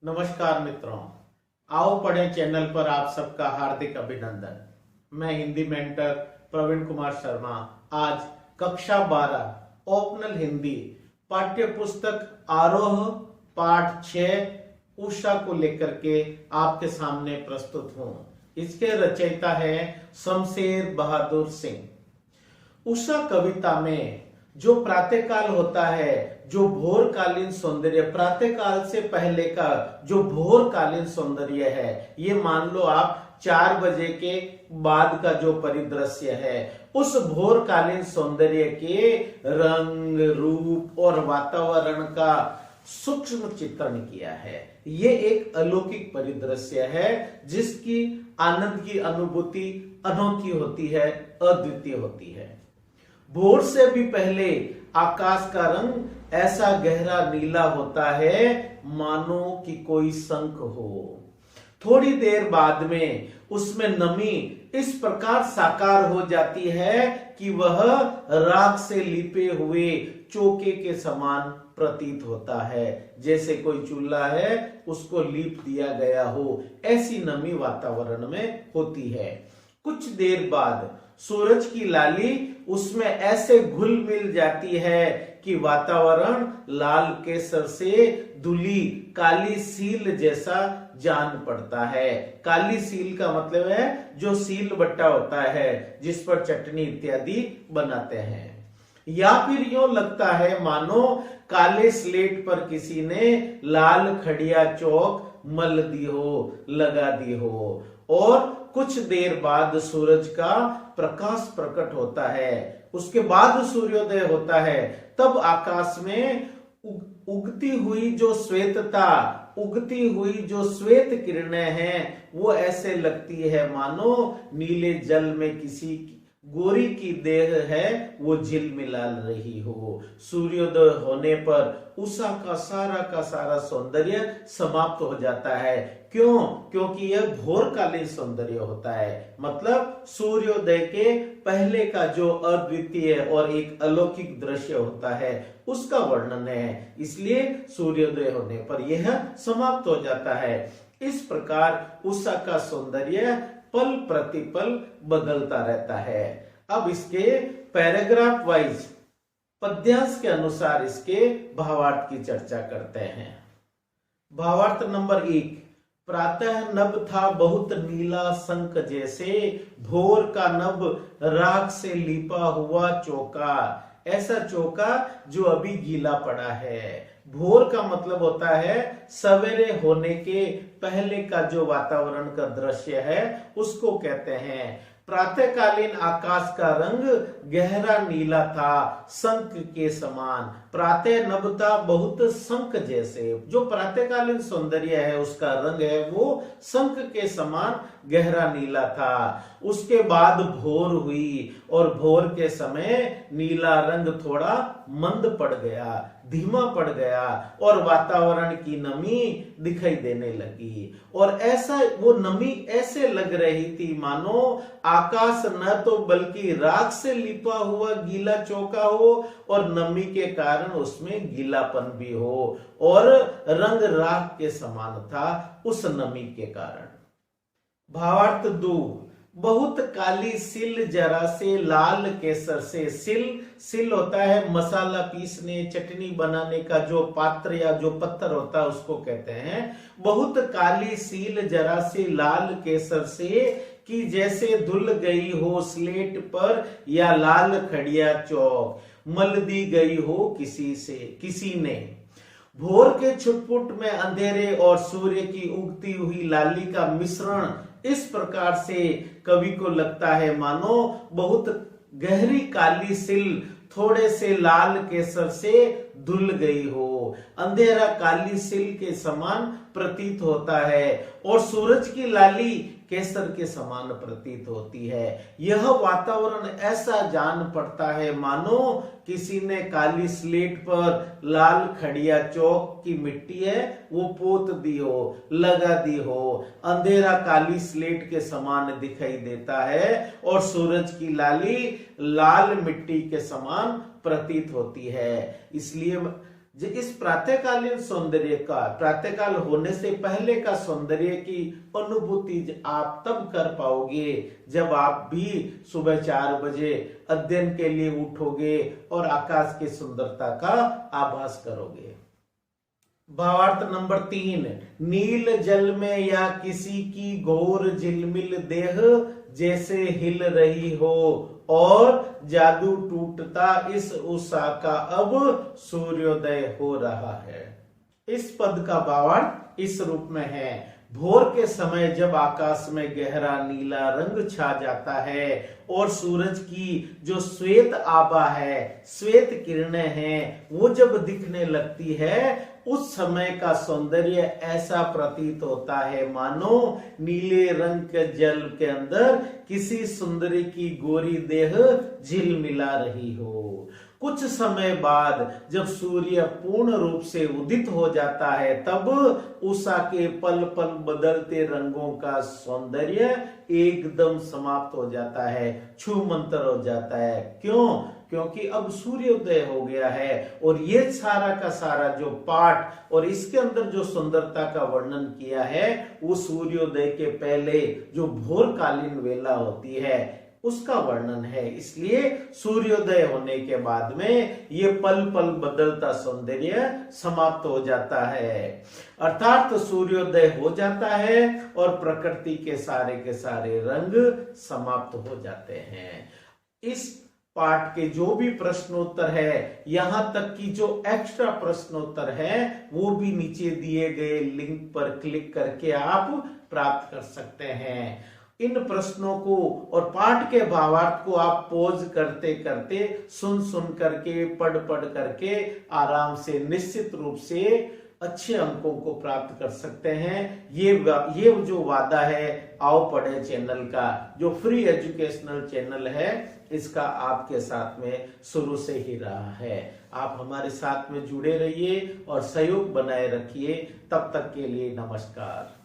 नमस्कार मित्रों, आओ पढ़ें चैनल पर आप सबका हार्दिक अभिनंदन। मैं हिंदी मेंटर प्रवीण कुमार शर्मा आज कक्षा 12 ओपनल हिंदी पाठ्य पुस्तक आरोह पाठ 6 उषा को लेकर के आपके सामने प्रस्तुत हूं। इसके रचयिता है शमशेर बहादुर सिंह। उषा कविता में जो प्रातःकाल होता है, जो भोरकालीन सौंदर्य, प्रातःकाल से पहले का जो भोरकालीन सौंदर्य है, ये मान लो आप 4 बजे के बाद का जो परिदृश्य है, उस भोरकालीन सौंदर्य के रंग रूप और वातावरण का सूक्ष्म चित्रण किया है। ये एक अलौकिक परिदृश्य है जिसकी आनंद की अनुभूति अनोखी होती है, अद्वितीय होती है। भोर से भी पहले आकाश का रंग ऐसा गहरा नीला होता है मानो कि कोई शंख हो। थोड़ी देर बाद में उसमें नमी इस प्रकार साकार हो जाती है कि वह राख से लिपे हुए चौके के समान प्रतीत होता है, जैसे कोई चूल्हा है उसको लीप दिया गया हो। ऐसी नमी वातावरण में होती है। कुछ देर बाद सूरज की लाली उसमें ऐसे घुल मिल जाती है कि वातावरण लाल केसर से धुली काली सील जैसा जान पड़ता है। काली सील का मतलब है जो सील बट्टा होता है जिस पर चटनी इत्यादि बनाते हैं। या फिर यूं लगता है मानो काले स्लेट पर किसी ने लाल खड़िया चौक मल दी हो, लगा दी हो। और कुछ देर बाद सूरज का प्रकाश प्रकट होता है, उसके बाद सूर्योदय होता है। तब आकाश में उगती हुई जो श्वेतता, उगती हुई जो श्वेत किरणें हैं, वो ऐसे लगती है मानो नीले जल में किसी गोरी की देह है वो झिलमिला रही हो। सूर्योदय होने पर उषा का सारा सौंदर्य समाप्त हो जाता है। क्यों? क्योंकि यह भोरकालीन सौंदर्य होता है, मतलब सूर्योदय के पहले का जो अद्वितीय और एक अलौकिक दृश्य होता है उसका वर्णन है, इसलिए सूर्योदय होने पर यह समाप्त हो जाता है। इस प्रकार उषा का सौंदर्य पल प्रतिपल बदलता रहता है। अब इसके पैराग्राफ वाइज पद्यांश के अनुसार इसके भावार्थ की चर्चा करते हैं। भावार्थ नंबर 1। प्रातः नभ था बहुत नीला शंख जैसे, भोर का नभ राख से लिपा हुआ चौका। ऐसा चौका जो अभी गीला पड़ा है। भोर का मतलब होता है सवेरे होने के पहले का जो वातावरण का दृश्य है उसको कहते हैं। प्रातःकालीन आकाश का रंग गहरा नीला था, शंख के समान। प्रातः नभ था बहुत शंख जैसे, जो प्रातःकालीन सौंदर्य है उसका रंग है वो शंख के समान गहरा नीला था। उसके बाद भोर हुई और भोर के समय नीला रंग थोड़ा मंद पड़ गया, धीमा पड़ गया और वातावरण की नमी दिखाई देने लगी। और ऐसा वो नमी ऐसे लग रही थी मानो आकाश न तो बल्कि राख से लिपा हुआ गीला चौका हो और नमी के कारण उसमें गीलापन भी हो और रंग राख के समान था उस नमी के कारण। भावार्थ 2। बहुत काली सिल जरा से लाल केसर से। सिल होता है मसाला पीसने चटनी बनाने का जो पात्र या जो पत्थर होता है उसको कहते हैं। बहुत काली सील जरा से लाल केसर से कि जैसे धुल गई हो स्लेट पर या लाल खड़िया चौक मल दी गई हो किसी ने। भोर के छुटपुट में अंधेरे और सूर्य की उगती हुई लाली का मिश्रण इस प्रकार से कवि को लगता है मानो बहुत गहरी काली सिल थोड़े से लाल केसर से धुल गई हो। अंधेरा काली सिल के समान प्रतीत होता है और सूरज की लाली केसर के समान प्रतीत होती है। यह वातावरण ऐसा जान पड़ता है मानो किसी ने काली स्लेट पर लाल खड़िया चौक की मिट्टी है वो पोत दी हो, लगा दी हो। अंधेरा काली स्लेट के समान दिखाई देता है और सूरज की लाली लाल मिट्टी के समान प्रतीत होती है। इसलिए इस प्रातःकालीन सौंदर्य का, प्रातःकाल होने से पहले का सौंदर्य की अनुभूति आप तब कर पाओगे जब आप भी सुबह 4 बजे अध्ययन के लिए उठोगे और आकाश की सुंदरता का आभास करोगे। भावार्थ नंबर 3, नील जल में या किसी की घोर झिलमिल देह जैसे हिल रही हो और जादू टूटता इस उषा का अब सूर्योदय हो रहा है। इस पद का भावार्थ इस रूप में है, भोर के समय जब आकाश में गहरा नीला रंग छा जाता है और सूरज की जो श्वेत आभा है, श्वेत किरणें हैं, वो जब दिखने लगती है, उस समय का सौंदर्य ऐसा प्रतीत होता है मानो नीले रंग के जल के अंदर किसी सुंदरी की गोरी देह झिलमिला रही हो। कुछ समय बाद जब सूर्य पूर्ण रूप से उदित हो जाता है, तब उषा के पल पल बदलते रंगों का सौंदर्य एकदम समाप्त हो जाता है, छूमंतर हो जाता है। क्यों? क्योंकि अब सूर्योदय हो गया है और ये सारा का सारा जो पाठ और इसके अंदर जो सुंदरता का वर्णन किया है, वो सूर्योदय के पहले जो भोरकालीन वेला होती है उसका वर्णन है। इसलिए सूर्योदय होने के बाद में ये पल पल बदलता सौंदर्य समाप्त हो जाता है, अर्थात सूर्योदय हो जाता है और प्रकृति के सारे रंग समाप्त हो जाते हैं। इस पाठ के जो भी प्रश्नोत्तर है, यहां तक कि जो एक्स्ट्रा प्रश्नोत्तर है, वो भी नीचे दिए गए लिंक पर क्लिक करके आप प्राप्त कर सकते हैं। इन प्रश्नों को और पाठ के भावार्थ को आप पॉज करते करते सुन करके पढ़ करके आराम से निश्चित रूप से अच्छे अंकों को प्राप्त कर सकते हैं। ये जो वादा है आओ पढ़े चैनल का, जो फ्री एजुकेशनल चैनल है, इसका आपके साथ में शुरू से ही रहा है। आप हमारे साथ में जुड़े रहिए और सहयोग बनाए रखिए। तब तक के लिए नमस्कार।